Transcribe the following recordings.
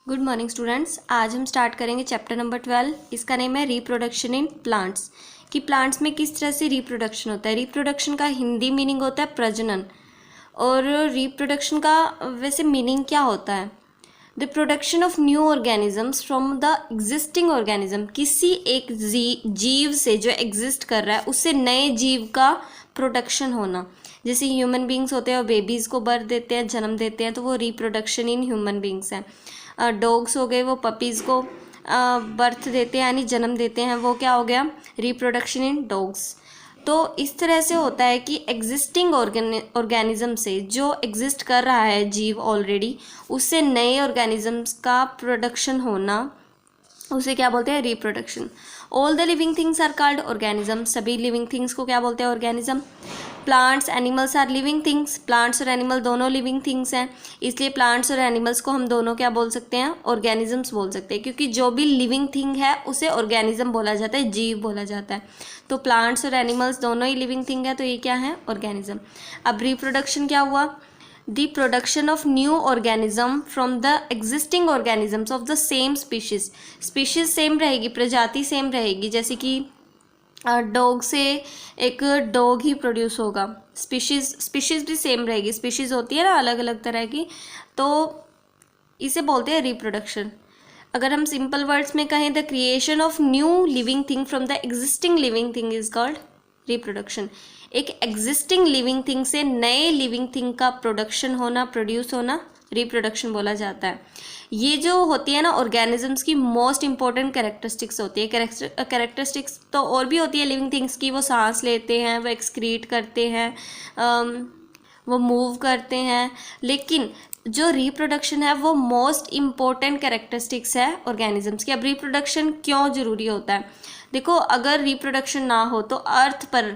Good morning students. आज हम start करेंगे चैप्टर नंबर 12। इसका नेम है रिप्रोडक्शन इन प्लांट्स। कि प्लांट्स में किस तरह से रिप्रोडक्शन होता है। रिप्रोडक्शन का हिंदी मीनिंग होता है प्रजनन, और रिप्रोडक्शन का वैसे मीनिंग क्या होता है। The production of new organisms from the existing organism. किसी एक जीव से जो एग्जिस्ट कर रहा है उससे नए जीव का प्रोडक्शन होना। जैसे ह्यूमन बींग्स होते हैं और बेबीज़ को बर्थ देते हैं, जन्म देते हैं, तो वो रिप्रोडक्शन इन ह्यूमन बींग्स हैं। डॉग्स हो गए, वो पपीज़ को बर्थ देते हैं यानी जन्म देते हैं, वो क्या हो गया, रिप्रोडक्शन इन डॉग्स। तो इस तरह से होता है कि एग्जिस्टिंग ऑर्गेनिज्म से, जो एग्जिस्ट कर रहा है जीव ऑलरेडी, उससे नए ऑर्गेनिजम्स का प्रोडक्शन होना, उसे क्या बोलते हैं, reproduction. All the living things are called organism. सभी लिविंग थिंग्स को क्या बोलते हैं, organism. Plants animals are living things. Plants और एनिमल दोनों लिविंग थिंग्स हैं, इसलिए प्लांट्स और एनिमल्स को हम दोनों क्या बोल सकते हैं, ऑर्गेनिजम्स बोल सकते हैं, क्योंकि जो भी लिविंग थिंग है उसे ऑर्गेनिज्म बोला जाता है, जीव बोला जाता है। तो प्लांट्स और एनिमल्स दोनों ही लिविंग थिंग है, तो ये क्या है, ऑर्गेनिज्म। अब रिप्रोडक्शन क्या हुआ, the production of new organism from the existing organisms of the same species. Species same रहेगी, प्रजाति सेम रहेगी। जैसे कि डॉग से एक डॉग ही प्रोड्यूस होगा, स्पीशीज़ भी सेम रहेगी। स्पीशीज़ होती है ना अलग अलग तरह की, तो इसे बोलते हैं रिप्रोडक्शन। अगर हम सिंपल वर्ड्स में कहें, the creation of new living thing from the existing living thing is called reproduction. एक एग्जिस्टिंग लिविंग थिंग से नए लिविंग थिंग का प्रोडक्शन होना, प्रोड्यूस होना, रिप्रोडक्शन बोला जाता है। ये जो होती है ना ऑर्गेनिजम्स की मोस्ट इंपॉर्टेंट कैरेक्टरिस्टिक्स होती है। कैरेक्टरिस्टिक्स तो और भी होती है लिविंग थिंग्स की, वो सांस लेते हैं, वो एक्सक्रीट करते हैं, वो मूव करते हैं, लेकिन जो रिप्रोडक्शन है वो मोस्ट इम्पॉर्टेंट कैरेक्टरिस्टिक्स है ऑर्गेनिजम्स की। अब रिप्रोडक्शन क्यों ज़रूरी होता है, देखो अगर रिप्रोडक्शन ना हो तो अर्थ पर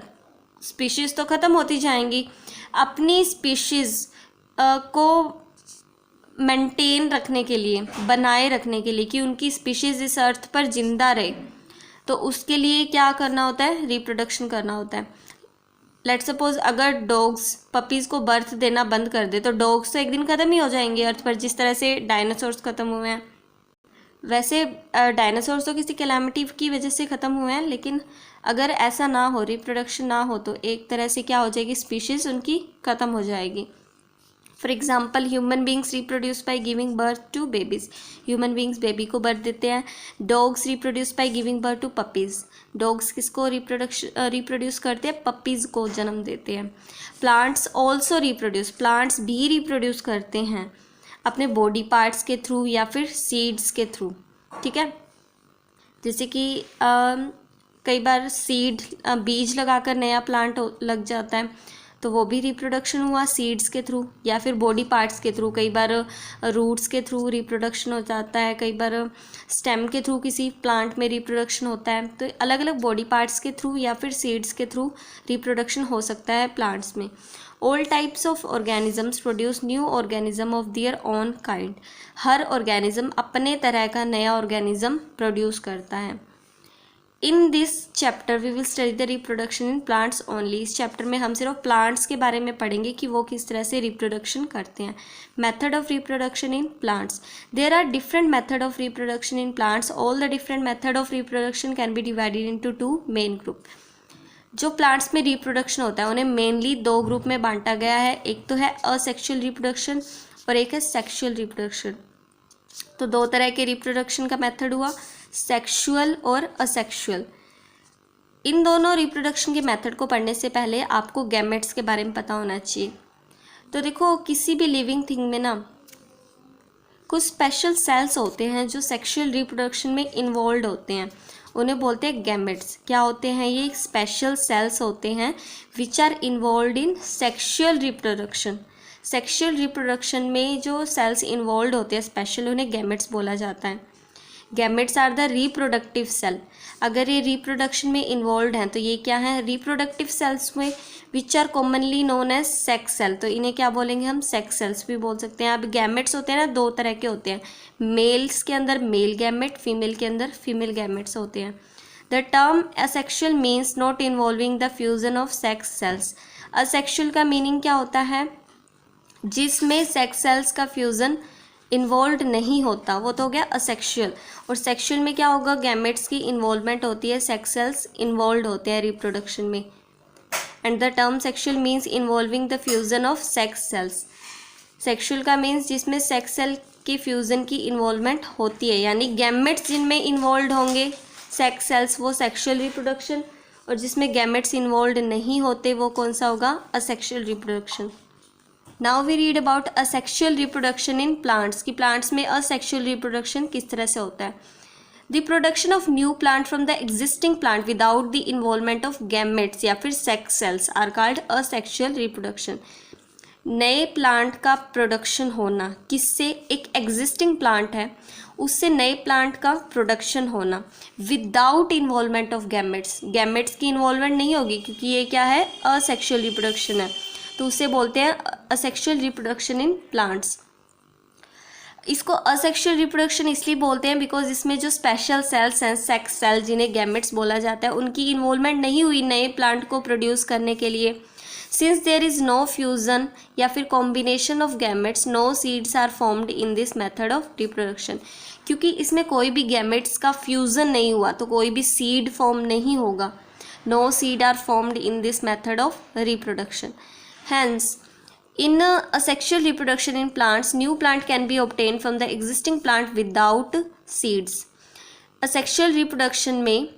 स्पीशीज़ तो ख़त्म होती जाएंगी। अपनी स्पीशीज़ को मेंटेन रखने के लिए, बनाए रखने के लिए, कि उनकी स्पीशीज़ इस अर्थ पर जिंदा रहे, तो उसके लिए क्या करना होता है, रिप्रोडक्शन करना होता है। लेट्स सपोज अगर डॉग्स पपीज़ को बर्थ देना बंद कर दे तो डॉग्स तो एक दिन ख़त्म ही हो जाएंगे अर्थ पर, जिस तरह से डायनासोर्स ख़त्म हुए हैं। वैसे डायनासोर्स तो किसी कैलामिटी की वजह से ख़त्म हुए हैं, लेकिन अगर ऐसा ना हो, रिप्रोडक्शन ना हो, तो एक तरह से क्या हो जाएगी, स्पीशीज़ उनकी ख़त्म हो जाएगी। For example human beings reproduce by giving birth to babies. Human beings baby को बर्थ देते हैं। Dogs reproduce by giving birth to puppies. Dogs किसको रिप्रोड्यूस करते हैं, पपीज़ को जन्म देते हैं। प्लांट्स ऑल्सो रिप्रोड्यूस, प्लांट्स भी रिप्रोड्यूस करते हैं अपने बॉडी पार्ट्स के थ्रू या फिर सीड्स के थ्रू, ठीक है। जैसे कि कई बार सीड, बीज लगाकर नया प्लांट लग जाता है, तो वो भी रिप्रोडक्शन हुआ सीड्स के थ्रू या फिर बॉडी पार्ट्स के थ्रू। कई बार रूट्स के थ्रू रिप्रोडक्शन हो जाता है, कई बार स्टेम के थ्रू किसी प्लांट में रिप्रोडक्शन होता है। तो अलग अलग बॉडी पार्ट्स के थ्रू या फिर सीड्स के थ्रू रिप्रोडक्शन हो सकता है प्लांट्स में। All types of organisms produce new organism of their own kind. हर ऑर्गेनिज्म अपने तरह का नया ऑर्गेनिज्म प्रोड्यूस करता है। In this chapter we will study the reproduction in plants only. इस चैप्टर में हम सिर्फ प्लांट्स के बारे में पढ़ेंगे कि वो किस तरह से रिप्रोडक्शन करते हैं। Method of reproduction in plants, there are different method of reproduction in plants. All the different method of reproduction can be divided into two main group. जो प्लांट्स में रिप्रोडक्शन होता है उन्हें मेनली दो ग्रुप में बांटा गया है। एक तो है असेक्सुअल रिप्रोडक्शन और एक है सेक्सुअल रिप्रोडक्शन। तो दो तरह के रिप्रोडक्शन का मेथड हुआ, सेक्सुअल और असेक्सुअल। इन दोनों रिप्रोडक्शन के मेथड को पढ़ने से पहले आपको गैमेट्स के बारे में पता होना चाहिए। तो देखो किसी भी लिविंग थिंग में ना कुछ स्पेशल सेल्स होते हैं जो सेक्सुअल रिप्रोडक्शन में इन्वॉल्व होते हैं, उन्हें बोलते हैं गैमेट्स। क्या होते हैं ये, स्पेशल सेल्स होते हैं which are involve in sexual reproduction. Sexual reproduction में जो सेल्स इन्वॉल्व होते हैं स्पेशल, उन्हें गैमेट्स बोला जाता है। Gametes are the reproductive cell. अगर ये रिप्रोडक्शन में इन्वॉल्व हैं तो ये क्या है, रिप्रोडक्टिव सेल्स में, which are commonly known as sex cell. तो इन्हें क्या बोलेंगे हम, सेक्स सेल्स भी बोल सकते हैं। अब गैमेट्स होते हैं ना दो तरह के होते हैं, मेल्स के अंदर मेल गैमेट, फीमेल के अंदर फीमेल गैमेट्स होते हैं। The term asexual means not involving the fusion of sex cells. Asexual का मीनिंग क्या होता है, जिसमें सेक्स सेल्स का फ्यूज़न इन्वॉल्व नहीं होता वो तो हो गया असेक्सुअल। और सेक्सुअल में क्या होगा, गैमेट्स की इन्वॉल्वमेंट होती है, सेक्स सेल्स इन्वॉल्व होते हैं रिप्रोडक्शन में। And the term sexual means involving the fusion of sex cells. Sexual का मीन्स जिसमें सेक्स सेल के फ्यूजन की इन्वॉल्वमेंट होती है, यानी गैमेट्स जिनमें इन्वॉल्व होंगे सेक्स सेल्स वो सेक्सुअल रिप्रोडक्शन, और जिसमें गैमेट्स इन्वॉल्व नहीं होते वो कौन सा होगा, asexual reproduction. Now we read about asexual reproduction in plants, कि प्लांट्स में असेक्सुअल रिप्रोडक्शन किस तरह से होता है। Reproduction of new plant from the existing plant without the involvement of gametes या फिर sex cells are called asexual reproduction. नए प्लांट का प्रोडक्शन होना, किससे, एक एग्जिस्टिंग प्लांट है उससे नए प्लांट का प्रोडक्शन होना without involvement of gametes, gametes की इन्वॉल्वमेंट नहीं होगी क्योंकि ये क्या है, असेक्सुअल रिप्रोडक्शन है, तो उसे बोलते हैं असेक्सुअल रिप्रोडक्शन इन प्लांट्स। इसको असेक्सुअल रिप्रोडक्शन इसलिए बोलते हैं बिकॉज इसमें जो स्पेशल सेल्स हैं, सेक्स सेल जिन्हें गैमेट्स बोला जाता है, उनकी इन्वॉल्वमेंट नहीं हुई नए प्लांट को प्रोड्यूस करने के लिए। Since there is no fusion या फिर combination of gametes, no seeds are formed in this method of reproduction. क्योंकि इसमें कोई भी गैमेट्स का फ्यूजन नहीं हुआ तो कोई भी सीड फॉर्म नहीं होगा। No seed are formed in this method of reproduction. Hence, in asexual reproduction in plants, new plant can be obtained from the existing plant without seeds. Asexual reproduction में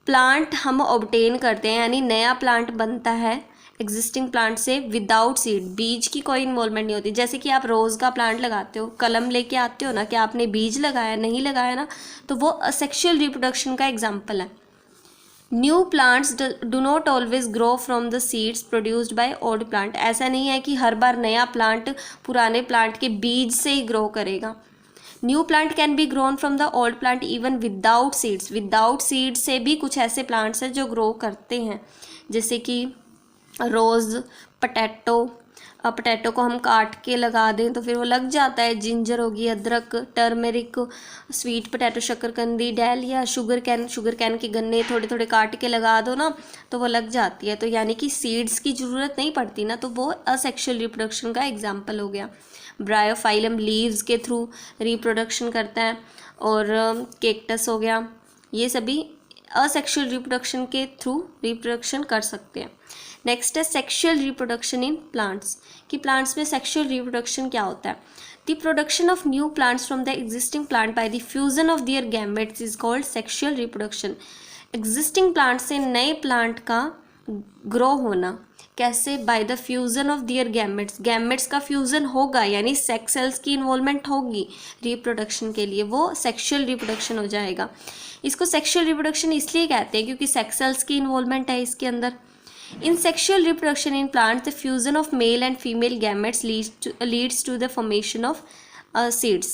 plant हम obtain करते हैं, यानी नया plant बनता है existing plant से without seed, बीज की कोई इन्वॉल्वमेंट नहीं होती। जैसे कि आप रोज़ का प्लांट लगाते हो, कलम लेके आते हो ना, क्या आपने बीज लगाया, नहीं लगाया ना, तो वो असेक्सुअल रिप्रोडक्शन का एग्जाम्पल है। New plants do not always grow from the seeds produced by old plant. ऐसा नहीं है कि हर बार नया प्लांट पुराने प्लांट के बीज से ही ग्रो करेगा। New plant can be grown from the old plant even without seeds. Without seeds से भी कुछ ऐसे प्लांट्स हैं जो ग्रो करते हैं, जैसे कि रोज़, पोटैटो को हम काट के लगा दें तो फिर वो लग जाता है। जिंजर होगी, अदरक, टर्मेरिक, स्वीट पोटैटो, शकरकंदी, डैलिया, शुगर कैन के गन्ने थोड़े थोड़े काट के लगा दो ना तो वो लग जाती है। तो यानी कि सीड्स की ज़रूरत नहीं पड़ती ना, तो वो असेक्सुअल रिप्रोडक्शन का एग्जाम्पल हो गया। ब्रायोफाइलम लीव्स के थ्रू रिप्रोडक्शन करता है, और कैक्टस हो गया, ये सभी असेक्सुअल रिप्रोडक्शन के थ्रू रिप्रोडक्शन कर सकते हैं। नेक्स्ट है सेक्सुअल रिप्रोडक्शन इन प्लांट्स, कि प्लांट्स में सेक्सुअल रिप्रोडक्शन क्या होता है। The production of new plants from the existing plant by the fusion of their gametes is called sexual reproduction. Existing plant से नए प्लांट का ग्रो होना, कैसे, by the fusion of their gametes, gametes का fusion होगा यानी sex cells की involvement होगी रिप्रोडक्शन के लिए, वो सेक्सुअल रिप्रोडक्शन हो जाएगा। इसको सेक्सुअल रिप्रोडक्शन इसलिए कहते हैं क्योंकि सेक्स सेल्स की इन्वॉल्वमेंट है इसके अंदर। In sexual reproduction in plants, the fusion of male and female gametes leads to the formation of seeds.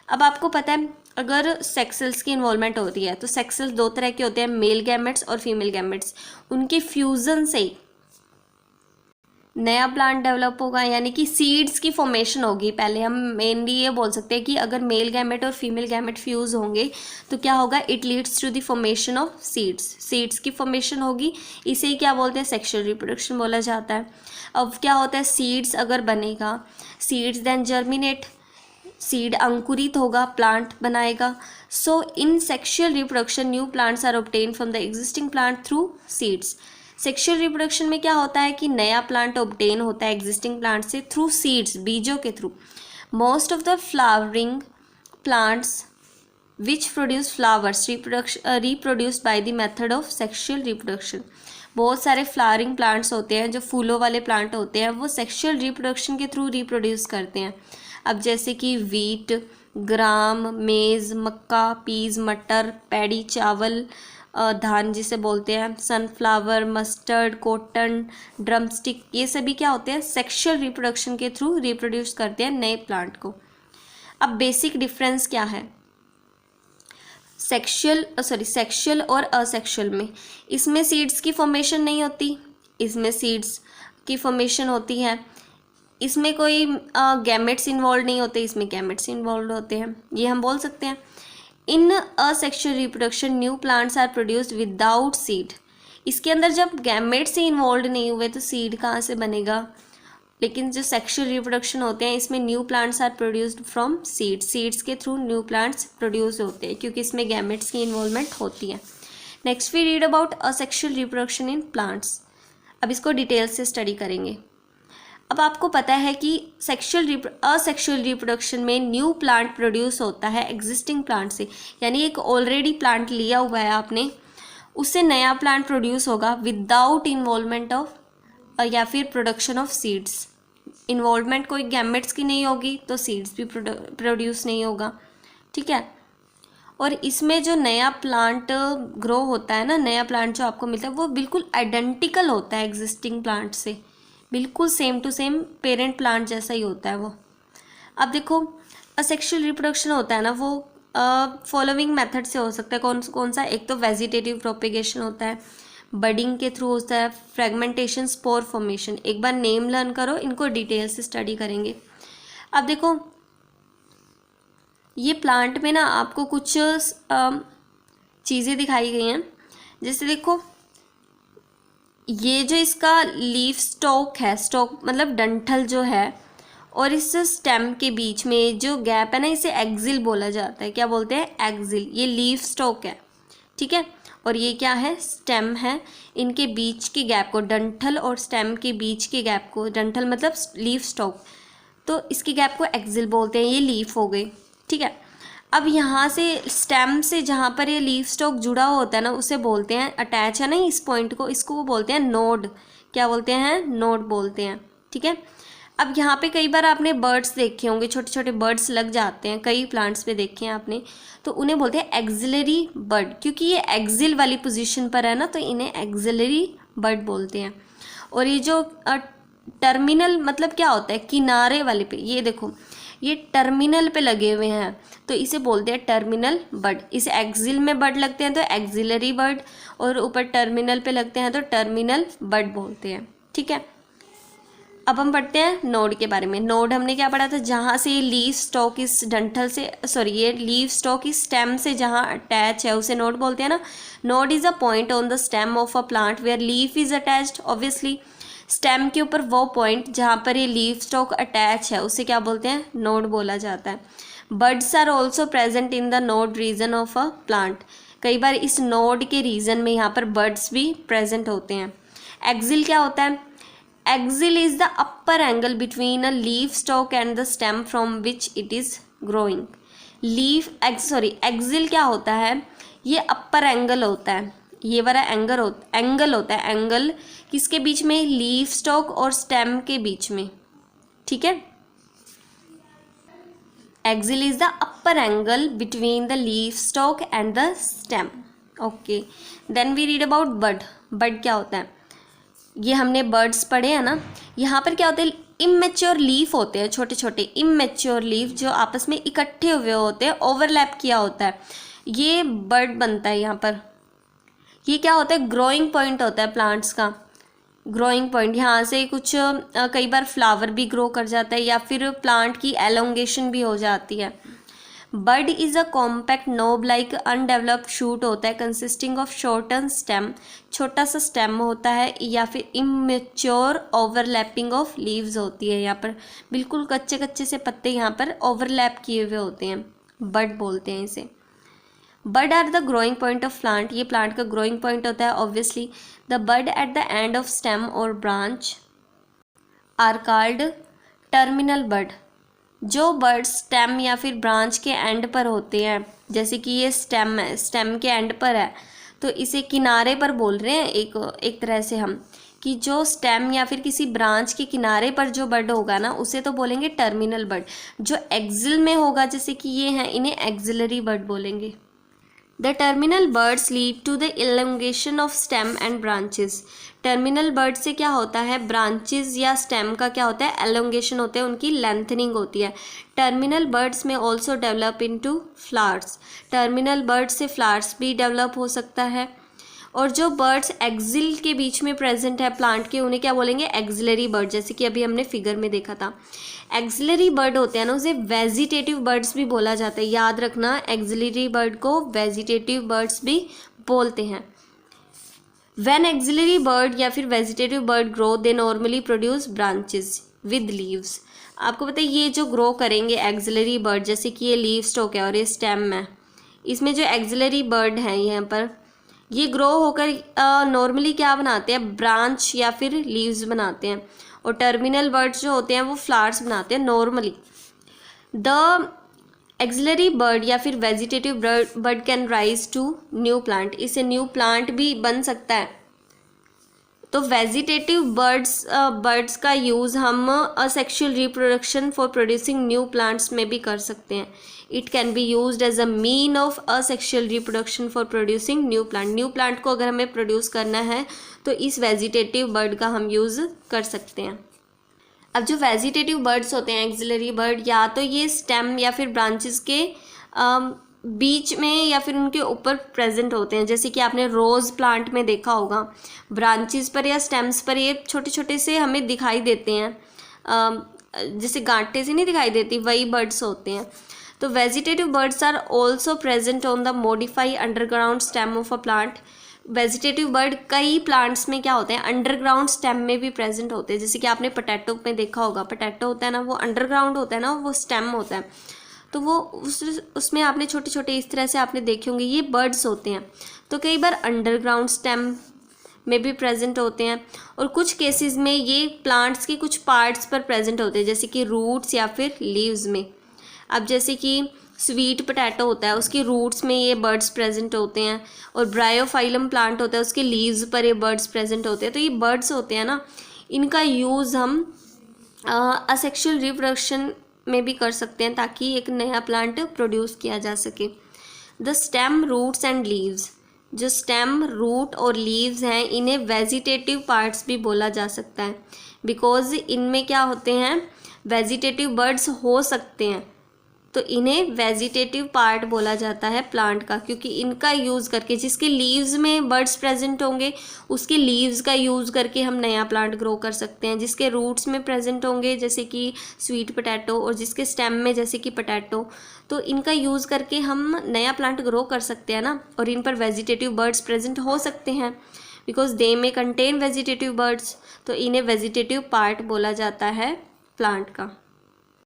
अब आपको पता है अगर सेक्स सेल्स की इन्वॉल्वमेंट होती है तो सेक्स सेल्स दो तरह के होते हैं, मेल गैमेट्स और फीमेल गैमेट्स। उनके फ्यूजन से नया प्लांट डेवलप होगा, यानी कि सीड्स की फॉर्मेशन होगी। पहले हम मेनली ये बोल सकते हैं कि अगर मेल गैमेट और फीमेल गैमेट फ्यूज़ होंगे तो क्या होगा, it leads to the formation of seeds, seeds की फॉर्मेशन होगी। इसे ही क्या बोलते हैं, सेक्सुअल रिप्रोडक्शन बोला जाता है। अब क्या होता है, सीड्स अगर बनेगा, सीड्स देन जर्मिनेट, सीड अंकुरित होगा, प्लांट बनाएगा। So in sexual reproduction new plants are obtain from the existing plant through seeds. Sexual reproduction में क्या होता है कि नया प्लांट ऑब्टेन होता है एग्जिस्टिंग प्लांट से थ्रू सीड्स, बीजों के through. Most of the flowering plants which produce flowers reproduced by the method of sexual reproduction. बहुत सारे फ्लावरिंग प्लांट्स होते हैं जो फूलों वाले प्लांट होते हैं, वो सेक्सुअल रिप्रोडक्शन के थ्रू रिप्रोड्यूस करते हैं। अब जैसे कि वीट, ग्राम, मेज़, मक्का, पीज, मटर, पैडी, चावल, धान जिसे बोलते हैं, सनफ्लावर, मस्टर्ड, कॉटन, ड्रमस्टिक, ये सभी क्या होते हैं, सेक्सुअल रिप्रोडक्शन के थ्रू रिप्रोड्यूस करते हैं नए प्लांट को। अब बेसिक डिफरेंस क्या है सेक्सुअल और असेक्सुअल में। इसमें सीड्स की फॉर्मेशन नहीं होती, इसमें सीड्स की फॉर्मेशन होती है। इसमें कोई गैमेट्स इन्वॉल्व नहीं होते, इसमें गैमेट्स इन्वॉल्व होते हैं, ये हम बोल सकते हैं। In asexual reproduction new plants are produced without seed. इसके अंदर जब गैमेट्स से इन्वॉल्व नहीं हुए तो सीड कहाँ से बनेगा, लेकिन जो सेक्सुअल रिप्रोडक्शन होते हैं इसमें new plants are produced from seeds, seeds के थ्रू न्यू प्लांट्स प्रोड्यूस होते हैं क्योंकि इसमें गैमेट्स की इन्वॉल्वमेंट होती है। Next we read about asexual reproduction in plants. अब इसको डिटेल से स्टडी करेंगे। अब आपको पता है कि असेक्सुअल रिप्रोडक्शन में न्यू प्लांट प्रोड्यूस होता है एग्जिस्टिंग प्लांट से, यानी एक ऑलरेडी प्लांट लिया हुआ है आपने, उससे नया प्लांट प्रोड्यूस होगा विदाउट इन्वॉल्वमेंट ऑफ या फिर प्रोडक्शन ऑफ सीड्स। इन्वॉल्वमेंट कोई गैमेट्स की नहीं होगी तो सीड्स भी प्रोड्यूस नहीं होगा, ठीक है। और इसमें जो नया प्लांट ग्रो होता है ना, नया प्लांट जो आपको मिलता है वो बिल्कुल आइडेंटिकल होता है एग्जिस्टिंग प्लांट से, बिल्कुल same to same parent plant जैसा ही होता है वो। अब देखो असेक्सुअल रिप्रोडक्शन होता है ना वो फॉलोइंग मेथड से हो सकता है। कौन सा? एक तो वेजिटेटिव प्रोपेगेशन होता है, बडिंग के थ्रू होता है, फ्रेगमेंटेशन, स्पोर फॉर्मेशन। एक बार नेम लर्न करो, इनको डिटेल से स्टडी करेंगे। अब देखो ये प्लांट में ना आपको कुछ चीज़ें दिखाई गई हैं, जैसे देखो ये जो इसका लीफ स्टॉक है, स्टॉक मतलब डंठल जो है, और इस स्टेम के बीच में जो गैप है ना इसे एक्सिल बोला जाता है। क्या बोलते हैं? एक्सिल। ये लीफ स्टॉक है, ठीक है, और ये क्या है? स्टेम है। इनके बीच के गैप को, डंठल और स्टेम के बीच के गैप को, डंठल मतलब लीफ स्टॉक, तो इसके गैप को एक्सिल बोलते हैं। ये लीफ हो गई, ठीक है। अब यहाँ से स्टेम से जहाँ पर ये लीफ स्टॉक जुड़ा होता है ना उसे बोलते हैं, अटैच है ना इस पॉइंट को, इसको वो बोलते हैं नोड। क्या बोलते हैं? नोड बोलते हैं, ठीक है। अब यहाँ पे कई बार आपने बर्ड्स देखे होंगे, छोटे छोटे बर्ड्स लग जाते हैं, कई प्लांट्स पे देखे हैं आपने, तो उन्हें बोलते हैं एक्सिलरी बर्ड, क्योंकि ये एक्सिल वाली पोजीशन पर है ना तो इन्हें एक्सिलरी बर्ड बोलते हैं। और ये जो टर्मिनल मतलब क्या होता है? किनारे वाले पे, ये देखो ये टर्मिनल पे लगे हुए हैं तो इसे बोलते हैं टर्मिनल बर्ड। इसे एक्सिल में बर्ड लगते हैं तो एक्सिलरी बर्ड, और ऊपर टर्मिनल पे लगते हैं तो टर्मिनल बर्ड बोलते हैं, ठीक है। अब हम पढ़ते हैं नोड के बारे में। नोड हमने क्या पढ़ा था? जहाँ से ये लीफ स्टॉक इस डंठल से, सॉरी ये लीफ स्टॉक इस स्टेम से जहाँ अटैच है उसे नोड बोलते हैं ना। Node is a point on the stem of a plant where leaf is attached. Obviously stem के ऊपर वो पॉइंट जहाँ पर ये लीफ स्टॉक अटैच है उसे क्या बोलते हैं? नोड बोला जाता है। Buds are also present in the node region of a plant. कई बार इस नोड के रीजन में यहाँ पर बर्ड्स भी प्रेजेंट होते हैं। एक्सिल क्या होता है? Axil is the upper angle between a leaf stalk and the stem from which it is growing. Axil क्या होता है? ये अपर एंगल होता है, ये वाला एंगल होता है। एंगल किसके बीच में? लीफ स्टॉक और स्टेम के बीच में, ठीक है। Axil is the upper angle between the leaf stalk and the stem. Okay, then we read about bud. Bud क्या होता है? ये हमने बर्ड्स पढ़े हैं ना। यहाँ पर क्या होते हैं? इमेच्योर लीफ होते हैं, छोटे छोटे इमेच्योर लीफ जो आपस में इकट्ठे हुए होते हैं, ओवरलैप किया होता है, ये बर्ड बनता है यहाँ पर। ये क्या होता है? ग्रोइंग पॉइंट होता है प्लांट्स का, ग्रोइंग पॉइंट। यहाँ से कुछ कई बार फ्लावर भी ग्रो कर जाता है या फिर प्लांट की एलोंगेशन भी हो जाती है। Bud is a compact knob like undeveloped shoot होता है कंसिस्टिंग ऑफ शॉर्टन स्टेम। छोटा सा स्टेम होता है या फिर इमेच्योर ओवरलैपिंग ऑफ लीव्स होती है। यहाँ पर बिल्कुल कच्चे कच्चे से पत्ते यहाँ पर ओवरलैप किए हुए होते हैं, बड बोलते हैं इसे। Bud are the growing point of plant. ये प्लांट का ग्रोइंग पॉइंट होता है। Obviously the bud at the end of stem और branch are called terminal bud. जो बर्ड स्टेम या फिर ब्रांच के एंड पर होते हैं, जैसे कि ये स्टेम है, स्टेम के एंड पर है तो इसे किनारे पर बोल रहे हैं एक तरह से हम, कि जो स्टेम या फिर किसी ब्रांच के किनारे पर जो बर्ड होगा ना उसे तो बोलेंगे टर्मिनल बर्ड। जो एक्सिल में होगा जैसे कि ये हैं, इन्हें एक्सिलरी बर्ड बोलेंगे। The terminal birds lead to the elongation of stem and branches. Terminal bud से क्या होता है? ब्रांचेस या स्टेम का क्या होता है? एलोंगेशन होते हैं, उनकी लेंथनिंग होती है। टर्मिनल बर्ड्स में also develop into flowers. Terminal bud से फ्लावर्स भी डेवलप हो सकता है। और जो बर्ड्स एक्सिल के बीच में प्रेजेंट है प्लांट के, उन्हें क्या बोलेंगे? एक्सिलरी बर्ड, जैसे कि अभी हमने फिगर में देखा था। एक्सिलरी बर्ड होते हैं ना, उसे वेजिटेटिव बर्ड्स भी बोला जाता है। याद रखना, एक्सिलरी बर्ड को वेजिटेटिव बर्ड्स भी बोलते हैं। व्हेन एक्सिलरी बर्ड या फिर vegetative bird grow they normally produce branches. With leaves. आपको पता है ये जो ग्रो करेंगे एक्सिलरी बर्ड, जैसे कि ये लीव स्टॉक है और ये स्टेम है, इसमें जो एक्सिलरी बर्ड है यहाँ पर, ये ग्रो होकर नॉर्मली क्या बनाते हैं, ब्रांच या फिर लीव्स बनाते हैं, और टर्मिनल बर्ड्स जो होते हैं वो फ्लावर्स बनाते हैं नॉर्मली। द एक्सिलरी बर्ड या फिर vegetative bud can rise to new plant, इससे न्यू प्लांट भी बन सकता है। तो वेजिटेटिव बर्ड्स का यूज़ हम asexual reproduction for producing new plants में भी कर सकते हैं। It can be used as a mean of asexual reproduction for producing new plant. New plant को अगर हमें प्रोड्यूस करना है तो इस वेजिटेटिव बर्ड का हम यूज़ कर सकते हैं। अब जो वेजिटेटिव बर्ड्स होते हैं एक्सिलरी बर्ड, या तो ये स्टेम या फिर ब्रांचेस के बीच में या फिर उनके ऊपर प्रेजेंट होते हैं, जैसे कि आपने रोज़ प्लांट में देखा होगा, ब्रांचेस पर या स्टेम्स पर ये छोटे छोटे से हमें दिखाई देते हैं, जैसे गांठे से नहीं दिखाई देती, वही बर्ड्स होते हैं। तो vegetative buds are also present on the modify underground stem of a plant. Vegetative bud कई प्लांट्स में क्या होते हैं, अंडरग्राउंड स्टेम में भी प्रेजेंट होते हैं, जैसे कि आपने पोटैटो में देखा होगा, पोटैटो होता है ना वो अंडरग्राउंड होता है ना, वो स्टेम होता है, तो वो उसमें आपने छोटे छोटे इस तरह से आपने देखे होंगे, ये बर्ड्स होते हैं। तो कई बार अंडरग्राउंड स्टेम में भी प्रेजेंट होते हैं, और कुछ केसेस में ये प्लांट्स के कुछ पार्ट्स पर प्रेजेंट होते हैं, जैसे कि रूट्स या फिर लीव्स में। अब जैसे कि स्वीट पोटैटो होता है, उसके रूट्स में ये बर्ड्स प्रेजेंट होते हैं, और ब्रायोफाइलम प्लांट होता है, उसके लीव्स पर ये बर्ड्स प्रेजेंट होते हैं। तो ये बर्ड्स होते हैं ना, इनका यूज़ हम असेक्सुअल रिप्रोडक्शन में भी कर सकते हैं, ताकि एक नया प्लांट प्रोड्यूस किया जा सके। The stem, roots and leaves, जो स्टेम, रूट और लीव्स हैं, इन्हें वेजिटेटिव पार्ट्स भी बोला जा सकता है, बिकॉज इनमें क्या होते हैं, वेजिटेटिव बर्ड्स हो सकते हैं, तो इन्हें वेजिटेटिव पार्ट बोला जाता है प्लांट का, क्योंकि इनका यूज़ करके, जिसके लीव्स में बर्ड्स प्रेजेंट होंगे उसके लीव्स का यूज़ करके हम नया प्लांट ग्रो कर सकते हैं, जिसके रूट्स में प्रेजेंट होंगे जैसे कि स्वीट पोटैटो, और जिसके स्टेम में जैसे कि पोटैटो, तो इनका यूज़ करके हम नया प्लांट ग्रो कर सकते हैं ना। और इन पर वेजिटेटिव बर्ड्स प्रेजेंट हो सकते हैं बिकॉज दे में कंटेन वेजिटेटिव बर्ड्स, तो इन्हें वेजिटेटिव पार्ट बोला जाता है प्लांट का।